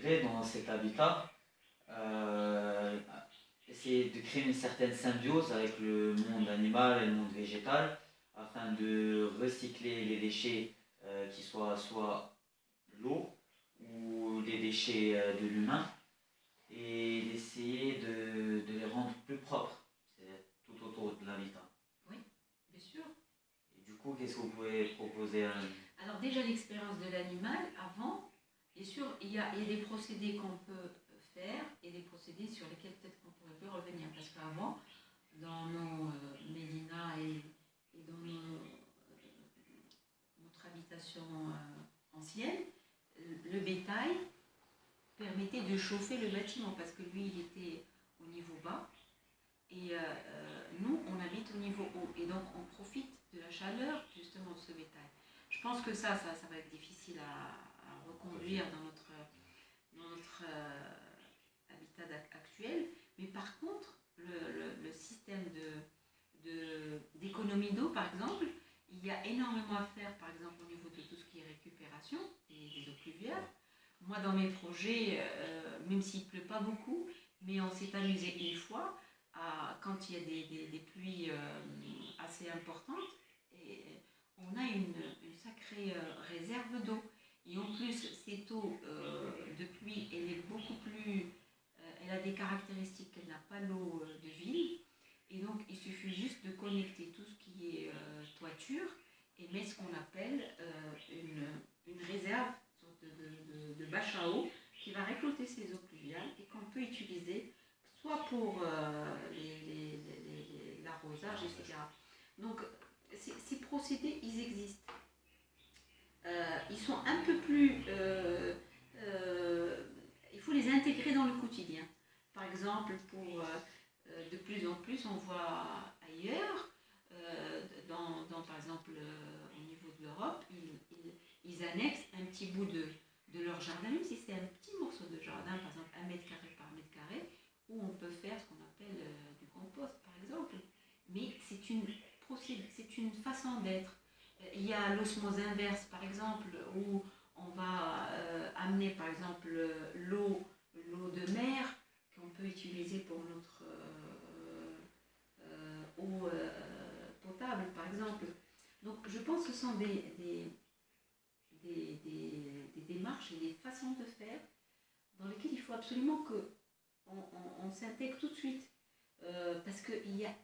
s'intégrer dans cet habitat, essayer de créer une certaine symbiose avec le monde animal et le monde végétal afin de recycler les déchets qui soient soit l'eau ou les déchets de l'humain et d'essayer de les rendre plus propres, c'est tout autour de l'habitat. Oui, bien sûr. Et du coup, qu'est-ce que vous pouvez proposer Alors déjà l'expérience de l'animal, avant, bien sûr, il y a des procédés qu'on peut faire et des procédés sur lesquels peut-être qu'on pourrait plus revenir. Parce qu'avant, dans nos médinas et dans notre habitation ancienne, le bétail permettait de chauffer le bâtiment parce que lui, il était au niveau bas et nous, on habite au niveau haut et donc on profite de la chaleur justement de ce bétail. Je pense que ça va être difficile à reconduire dans notre habitat actuel, mais par contre, le système d'économie d'eau, par exemple, il y a énormément à faire, par exemple, au niveau de tout ce qui est récupération des eaux pluviales. Moi, dans mes projets, même s'il ne pleut pas beaucoup, mais on s'est amusé une fois, quand il y a des pluies assez importantes, et on a une sacrée réserve d'eau. Et en plus, cette eau de pluie, elle est beaucoup plus... elle a des caractéristiques qu'elle n'a pas l'eau de ville. Et donc, il suffit juste de connecter tout ce qui est toiture et mettre ce qu'on appelle une réserve de bâche à eau qui va récolter ces eaux pluviales et qu'on peut utiliser soit pour l'arrosage, etc. Donc, ces procédés, ils existent. Ils sont un peu plus... il faut les intégrer dans le quotidien. Par exemple, de plus en plus, on voit ailleurs, par exemple, au niveau de l'Europe, ils annexent un petit bout de leur jardin, même si c'est un petit morceau de jardin, par exemple 1 mètre carré par mètre carré, où on peut faire ce qu'on appelle du compost, par exemple. Mais c'est une façon d'être. Il y a l'osmose inverse, par exemple, où on va amener, par exemple, l'eau de mer qu'on peut utiliser pour notre eau potable, par exemple. Donc, je pense que ce sont des démarches et des façons de faire dans lesquelles il faut absolument qu'on s'intègre tout de suite. Parce qu'il y a